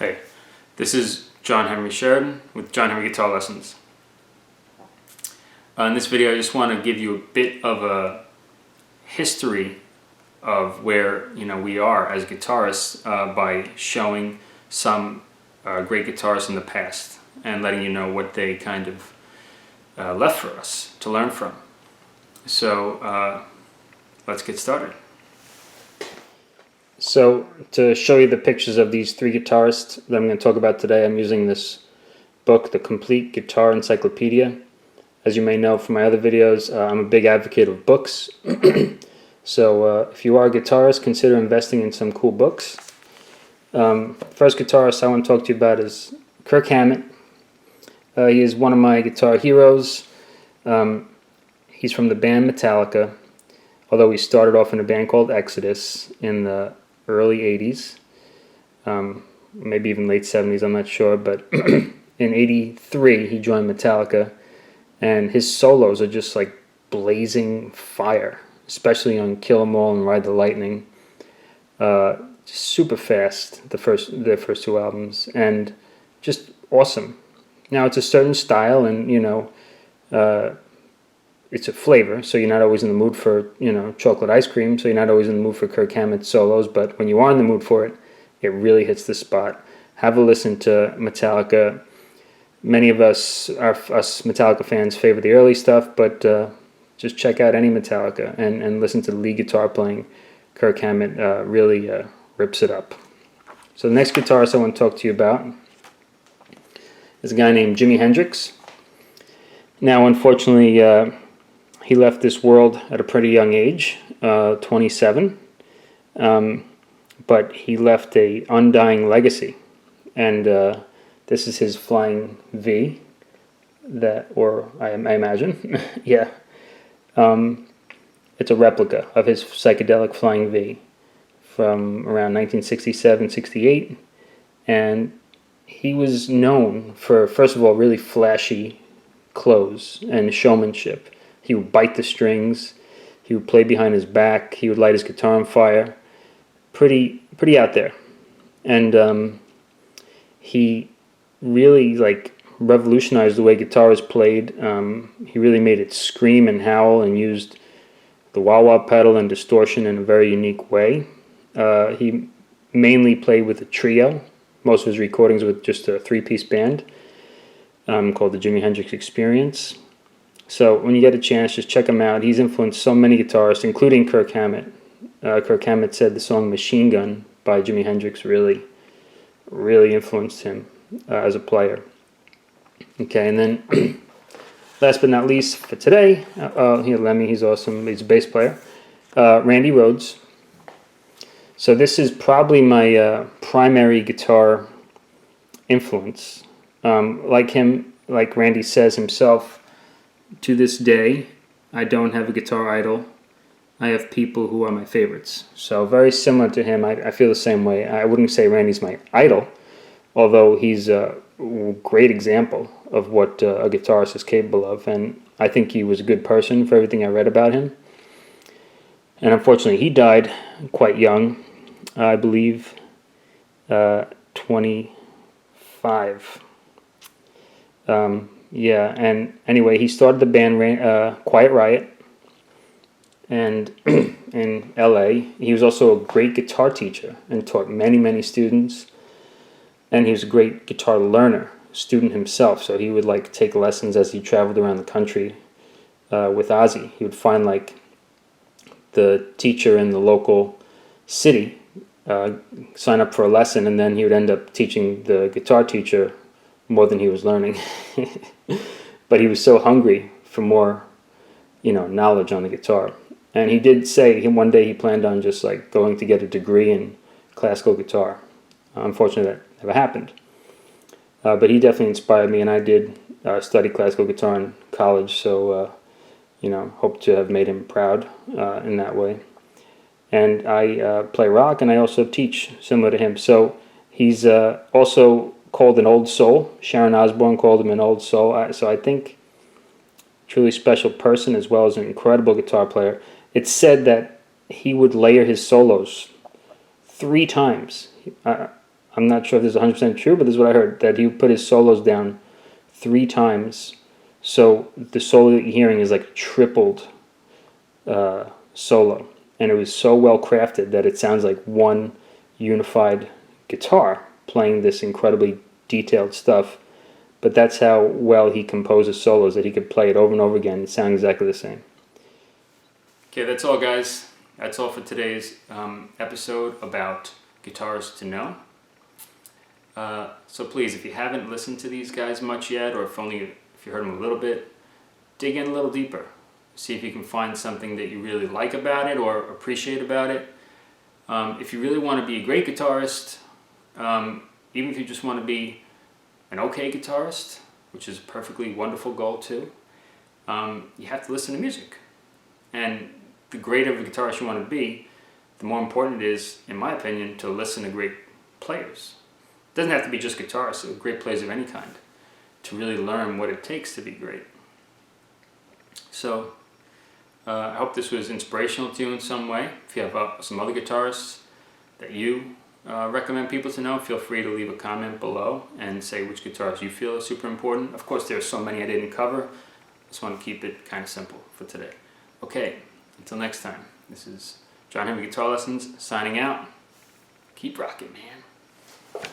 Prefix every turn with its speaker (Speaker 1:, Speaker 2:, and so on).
Speaker 1: Hey, this is John Henry Sheridan with John Henry Guitar Lessons. In this video I just want to give you a bit of a history of where we are as guitarists by showing some great guitarists in the past and letting you know what they kind of left for us to learn from. So let's get started. So to show you the pictures of these three guitarists that I'm going to talk about today, I'm using this book, The Complete Guitar Encyclopedia. As you may know from my other videos, I'm a big advocate of books. So if you are a guitarist, consider investing in some cool books. First guitarist I want to talk to you about is Kirk Hammett. He is one of my guitar heroes. He's from the band Metallica, although he started off in a band called Exodus in the early 80s, maybe even late 70s, I'm not sure, but in 83 he joined Metallica, and his solos are just like blazing fire, especially on Kill 'Em All and Ride the Lightning. Super fast, their first two albums, and just awesome. Now it's a certain style, and it's a flavor, so you're not always in the mood for, chocolate ice cream, so you're not always in the mood for Kirk Hammett solos, but when you are in the mood for it, it really hits the spot. Have a listen to Metallica. Many of us Metallica fans favor the early stuff, but just check out any Metallica and listen to the lead guitar playing. Kirk Hammett really rips it up. So the next guitarist I want to talk to you about is a guy named Jimi Hendrix. Now, unfortunately, he left this world at a pretty young age, 27, but he left a undying legacy, and this is his Flying V, I imagine, yeah. It's a replica of his psychedelic Flying V from around 1967-68, and he was known for, first of all, really flashy clothes and showmanship. He would bite the strings, he would play behind his back, he would light his guitar on fire. Pretty out there. And he really revolutionized the way guitar is played. He really made it scream and howl and used the wah-wah pedal and distortion in a very unique way. He mainly played with a trio. Most of his recordings with just a three-piece band called the Jimi Hendrix Experience. So when you get a chance, just check him out. He's influenced so many guitarists, including Kirk Hammett. Kirk Hammett said the song Machine Gun by Jimi Hendrix really influenced him as a player. Okay, and then last but not least for today, here Lemmy, he's awesome. He's a bass player. Randy Rhoads. So this is probably my primary guitar influence. Like him, like Randy says himself, to this day, I don't have a guitar idol. I have people who are my favorites. So very similar to him, I feel the same way. I wouldn't say Randy's my idol, although he's a great example of what a guitarist is capable of. And I think he was a good person for everything I read about him. And unfortunately, he died quite young, I believe, 25. Yeah, and anyway, he started the band Quiet Riot and in LA. He was also a great guitar teacher and taught many students. And he was a great guitar learner, student himself. So he would take lessons as he traveled around the country with Ozzy. He would find the teacher in the local city, sign up for a lesson, and then he would end up teaching the guitar teacher more than he was learning. But he was so hungry for more, knowledge on the guitar. And he did say one day he planned on just going to get a degree in classical guitar. Unfortunately, that never happened. But he definitely inspired me, and I did study classical guitar in college, so hope to have made him proud in that way. And I play rock, and I also teach similar to him. So he's also called an old soul. Sharon Osbourne called him an old soul. So I think truly special person as well as an incredible guitar player. It's said that he would layer his solos 3 times. I'm not sure if this is 100% true, but this is what I heard, that he would put his solos down 3 times. So the solo that you're hearing is like a tripled solo. And it was so well crafted that it sounds like one unified guitar playing this incredibly detailed stuff. But that's how well he composes solos, that he could play it over and over again and sound exactly the same. Okay, that's all, guys. That's all for today's episode about guitarists to know. So please, if you haven't listened to these guys much yet, or if you heard them a little bit, dig in a little deeper. See if you can find something that you really like about it or appreciate about it. If you really want to be a great guitarist, even if you just want to be an okay guitarist, which is a perfectly wonderful goal too, you have to listen to music. And the greater of a guitarist you want to be, the more important it is, in my opinion, to listen to great players. It doesn't have to be just guitarists, but great players of any kind, to really learn what it takes to be great. So, I hope this was inspirational to you in some way. If you have some other guitarists that you recommend people to know, feel free to leave a comment below and say which guitars you feel are super important. Of course, there are so many I didn't cover. I just want to keep it kind of simple for today. Okay, until next time, this is John Henry Guitar Lessons signing out. Keep rocking, man.